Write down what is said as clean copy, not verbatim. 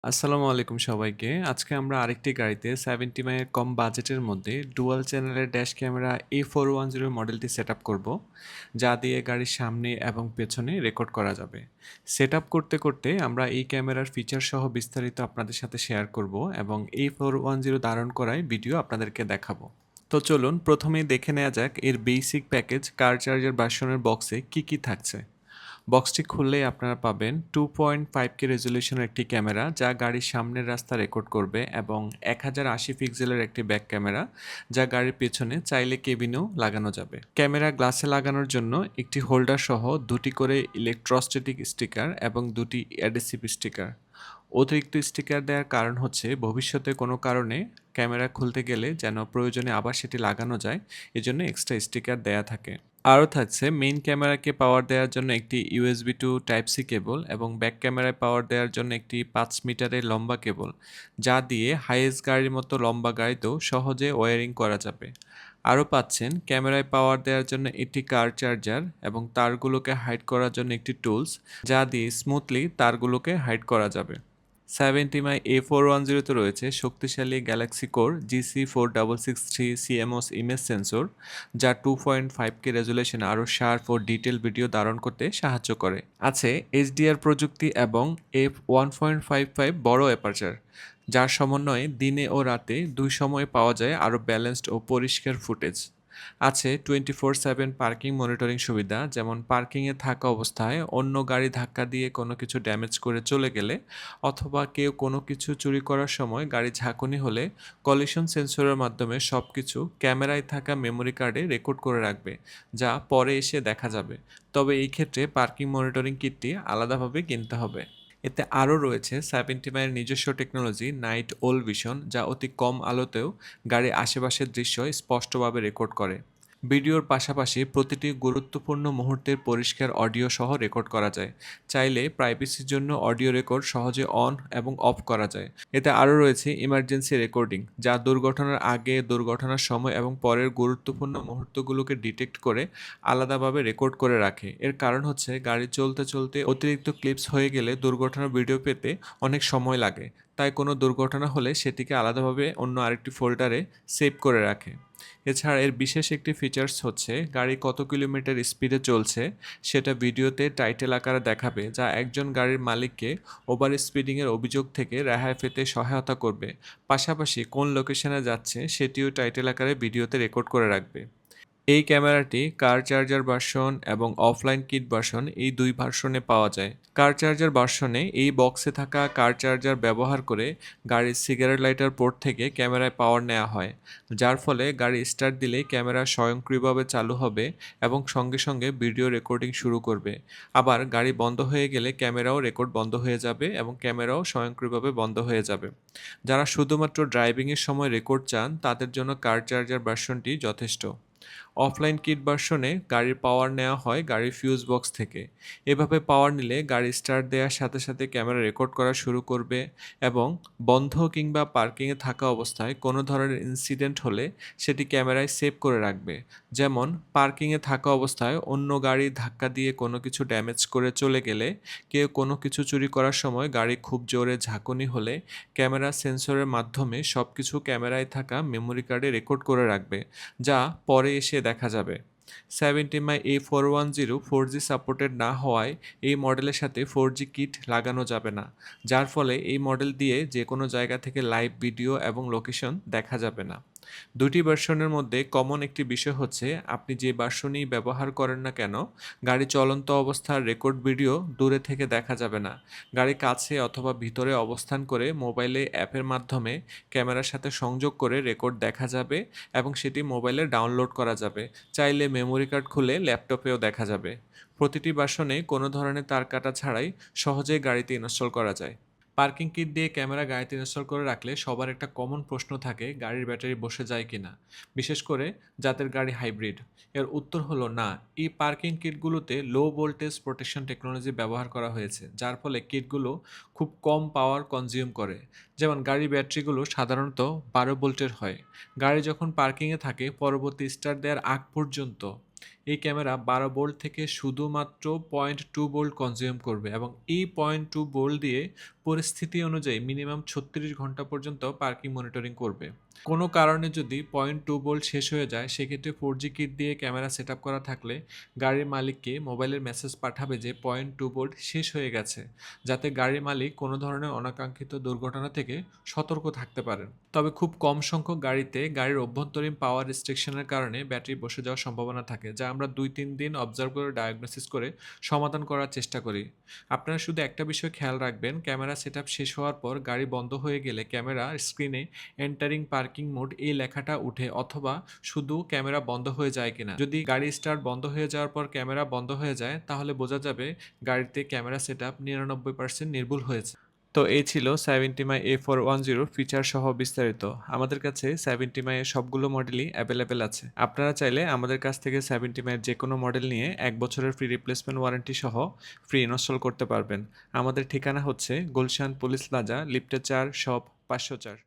আসসালামু আলাইকুম সবাইকে। আজকে আমরা আরেকটি গাড়িতে 70 মাইলের কম বাজেটের মধ্যে ডুয়াল চ্যানেলের ড্যাশ ক্যামেরা A410 মডেলটি সেটআপ করব, যা দিয়ে গাড়ির সামনে এবং পেছনে রেকর্ড করা যাবে। সেটআপ করতে করতে আমরা এই ক্যামেরার ফিচার সহ বিস্তারিত আপনাদের সাথে শেয়ার করব এবং A410 ধারণ করায় ভিডিও আপনাদেরকে দেখাবো। তো চলুন প্রথমেই দেখে নেওয়া যাক এর বেসিক প্যাকেজ কার চার্জার ভার্সনের বক্সে কি থাকছে। বক্সটি খুললেই আপনারা পাবেন 2.5K রেজলিউশনের একটি ক্যামেরা, যা গাড়ির সামনের রাস্তা রেকর্ড করবে, এবং 1080 পিক্সেলের একটি ব্যাক ক্যামেরা, যা গাড়ির পেছনে চাইলে কেবিনেও লাগানো যাবে। ক্যামেরা গ্লাসে লাগানোর জন্য একটি হোল্ডার সহ দুটি করে ইলেকট্রোস্ট্যাটিক স্টিকার এবং দুটি অ্যাডহেসিভ স্টিকার। অতিরিক্ত স্টিকার দেওয়ার কারণ হচ্ছে ভবিষ্যতে কোনো কারণে ক্যামেরা খুলতে গেলে যেন প্রয়োজনে আবার সেটি লাগানো যায়, এজন্য এক্সট্রা স্টিকার দেয়া থাকে। আরও থাকছে মেইন ক্যামেরাকে পাওয়ার দেওয়ার জন্য একটি USB to type C cable এবং ব্যাক ক্যামেরায় পাওয়ার দেওয়ার জন্য একটি 5 মিটারের লম্বা কেবল, যা দিয়ে হাইয়েস্ট গাড়ির মতো লম্বা গাড়িতেও সহজে ওয়্যারিং করা যাবে। আরও পাচ্ছেন ক্যামেরায় পাওয়ার দেওয়ার জন্য একটি কার চার্জার এবং তারগুলোকে হাইড করার জন্য একটি টুলস, যা দিয়ে স্মুথলি তারগুলোকে হাইড করা যাবে। 70 A410 রয়েছে শক্তিশালী Galaxy core GC4663 CMOS image sensor, যা 2.5K রেজুলেশনে আরও শার্প ও ডিটেল ভিডিও ধারণ করতে সাহায্য করে। আছে HDR প্রযুক্তি এবং f1.55 বড় অ্যাপারচার, যার সমন্বয়ে দিনে ও রাতে দুই সময়ে পাওয়া যায় আরও ব্যালেন্সড ও পরিষ্কার ফুটেজ। আছে 24/7 পার্কিং মনিটরিং সুবিধা, যেমন পার্কিংয়ে থাকা অবস্থায় অন্য গাড়ি ধাক্কা দিয়ে কোনো কিছু ড্যামেজ করে চলে গেলে, অথবা কেউ কোনো কিছু চুরি করার সময় গাড়ি ঝাঁকুনি হলে কলিশন সেন্সরের মাধ্যমে সব কিছু ক্যামেরায় থাকা মেমোরি কার্ডে রেকর্ড করে রাখবে, যা পরে এসে দেখা যাবে। তবে এই ক্ষেত্রে পার্কিং মনিটরিং কিটটি আলাদাভাবে কিনতে হবে। এতে আরও রয়েছে 70 মাইলের নিজস্ব টেকনোলজি নাইট ওল ভিশন, যা অতি কম আলোতেও গাড়ির আশেপাশের দৃশ্য স্পষ্টভাবে রেকর্ড করে। ভিডিওর পাশাপাশি প্রতিটি গুরুত্বপূর্ণ মুহূর্তের পরিষ্কার অডিও সহ রেকর্ড করা যায়। চাইলে প্রাইভেসির জন্য অডিও রেকর্ড সহজে অন এবং অফ করা যায়। এতে আরও রয়েছে ইমার্জেন্সি রেকর্ডিং, যা দুর্ঘটনার আগে, দুর্ঘটনার সময় এবং পরের গুরুত্বপূর্ণ মুহূর্তগুলোকে ডিটেক্ট করে আলাদাভাবে রেকর্ড করে রাখে। এর কারণ হচ্ছে গাড়ি চলতে চলতে অতিরিক্ত ক্লিপস হয়ে গেলে দুর্ঘটনার ভিডিও পেতে অনেক সময় লাগে, তাই কোনো দুর্ঘটনা হলে সেটিকে আলাদাভাবে অন্য আরেকটি ফোল্ডারে সেভ করে রাখে। এছাড়া এর বিশেষ একটি ফিচার্স হচ্ছে গাড়ি কত কিলোমিটার স্পিডে চলছে সেটা ভিডিওতে টাইটেল আকারে দেখাবে, যা একজন গাড়ির মালিককে ওভার স্পিডিংয়ের অভিযোগ থেকে রেহাই পেতে সহায়তা করবে। পাশাপাশি কোন লোকেশনে যাচ্ছে সেটিও টাইটেল আকারে ভিডিওতে রেকর্ড করে রাখবে। এই ক্যামেরাটি কার চার্জার ভার্সন এবং অফলাইন কিট ভার্সন এই দুই ভার্সনে পাওয়া যায়। কার চার্জার ভার্সনে এই বক্সে থাকা কার চার্জার ব্যবহার করে গাড়ির সিগারেট লাইটার পোর্ট থেকে ক্যামেরায় পাওয়ার নেওয়া হয়, যার ফলে গাড়ি স্টার্ট দিলেই ক্যামেরা স্বয়ংক্রিয়ভাবে চালু হবে এবং সঙ্গে সঙ্গে ভিডিও রেকর্ডিং শুরু করবে। আবার গাড়ি বন্ধ হয়ে গেলে ক্যামেরাও রেকর্ড বন্ধ হয়ে যাবে এবং ক্যামেরাও স্বয়ংক্রিয়ভাবে বন্ধ হয়ে যাবে। যারা শুধুমাত্র ড্রাইভিংয়ের সময় রেকর্ড চান তাদের জন্য কার চার্জার ভার্সনটি যথেষ্ট। অফলাইন কিট ভার্সনে গাড়ির পাওয়ার নেওয়া হয় গাড়ির ফিউজ বক্স থেকে। এভাবে পাওয়ার নিলে গাড়ি স্টার্ট দেওয়ার সাথে সাথে ক্যামেরা রেকর্ড করা শুরু করবে এবং বন্ধ কিংবা পার্কিংয়ে থাকা অবস্থায় কোনো ধরনের ইনসিডেন্ট হলে সেটি ক্যামেরায় সেভ করে রাখবে। যেমন পার্কিংয়ে থাকা অবস্থায় অন্য গাড়ি ধাক্কা দিয়ে কোনো কিছু ড্যামেজ করে চলে গেলে, কেউ কোনো কিছু চুরি করার সময় গাড়ি খুব জোরে ঝাঁকুনি হলে ক্যামেরা সেন্সরের মাধ্যমে সব কিছু ক্যামেরায় থাকা মেমোরি কার্ডে রেকর্ড করে রাখবে, যা পরে এসে দেখা যাবে। 70 A410 4G সাপোর্টেড না হওয়ায় এই মডেলের সাথে 4G কিট লাগানো যাবে না, যার ফলে এই মডেল দিয়ে যে কোনো জায়গা থেকে লাইভ ভিডিও এবং লোকেশন দেখা যাবে না। দুটি ভার্সনের মধ্যে কমন একটি বিষয় হচ্ছে আপনি যে ভার্সনই ব্যবহার করেন না কেন, গাড়ি চলন্ত অবস্থার রেকর্ড ভিডিও দূরে থেকে দেখা যাবে না। গাড়ি কাছে অথবা ভিতরে অবস্থান করে মোবাইলে অ্যাপের মাধ্যমে ক্যামেরার সাথে সংযোগ করে রেকর্ড দেখা যাবে এবং সেটি মোবাইলে ডাউনলোড করা যাবে। চাইলে মেমোরি কার্ড খুলে ল্যাপটপেও দেখা যাবে। প্রতিটি ভার্সনে কোনো ধরনের তার কাটা ছাড়াই সহজেই গাড়িতে ইনস্টল করা যায়। পার্কিং কিট দিয়ে ক্যামেরা গাড়িতে ইনস্টল করে রাখলে সবার একটা কমন প্রশ্ন থাকে গাড়ির ব্যাটারি বসে যায় কিনা, বিশেষ করে যাদের গাড়ি হাইব্রিড। এর উত্তর হলো না। এই পার্কিং কিটগুলোতে লো ভোল্টেজ প্রোটেকশন টেকনোলজি ব্যবহার করা হয়েছে, যার ফলে কিটগুলো খুব কম পাওয়ার কনজিউম করে। যেমন গাড়ির ব্যাটারিগুলো সাধারণত 12 ভোল্টের হয়। গাড়ি যখন পার্কিংয়ে থাকে পরবর্তী স্টার্ট দেওয়ার আগ পর্যন্ত এই ক্যামেরা 12 ভোল্ট থেকে শুধুমাত্র 0.2 ভোল্ট কনজিউম করবে এবং এই 0.2 ভোল্ট দিয়ে পরিস্থিতি অনুযায়ী মিনিমাম 36 ঘন্টা পর্যন্ত পার্কিং মনিটরিং করবে। কোনো কারণে যদি 0.2 ভোল্ট শেষ হয়ে যায় সেক্ষেত্রে 4G কিট দিয়ে ক্যামেরা সেট আপ করা থাকলে গাড়ির মালিককে মোবাইলের মেসেজ পাঠাবে যে 0.2 ভোল্ট শেষ হয়ে গেছে, যাতে গাড়ির মালিক কোনো ধরনের অনাকাঙ্ক্ষিত দুর্ঘটনা থেকে সতর্ক থাকতে পারেন। তবে খুব কম সংখ্যক গাড়িতে গাড়ির অভ্যন্তরীণ পাওয়ার রেস্ট্রিকশনের কারণে ব্যাটারি বসে যাওয়ার সম্ভাবনা থাকে, যা আমরা 2-3 দিন অবজার্ভ করে ডায়াগনোসিস করে সমাধান করার চেষ্টা করি। আপনারা শুধু একটা বিষয় খেয়াল রাখবেন, ক্যামেরা সেটআপ শেষ হওয়ার পর গাড়ি বন্ধ হয়ে গেলে ক্যামেরা স্ক্রিনে এন্টারিং পার্কিং মোড এই লেখাটা উঠে অথবা শুধু ক্যামেরা বন্ধ হয়ে যায় কিনা। যদি গাড়ি স্টার্ট বন্ধ হয়ে যাওয়ার পর ক্যামেরা বন্ধ হয়ে যায় তাহলে বোঝা যাবে গাড়িতে ক্যামেরা সেটআপ 99% নির্ভুল হয়েছে। তো এই ছিল 70 A410 ফিচার সহ বিস্তারিত। আমাদের কাছে 70 এর সবগুলো মডেলই অ্যাভেলেবেল আছে। আপনারা চাইলে আমাদের কাছ থেকে 70 এর যে কোনো মডেল নিয়ে 1 বছরের ফ্রি রিপ্লেসমেন্ট ওয়ারেন্টি সহ ফ্রি ইনস্টল করতে পারবেন। আমাদের ঠিকানা হচ্ছে গুলশান পুলিশ প্লাজা, লিফটে 4, শপ 504।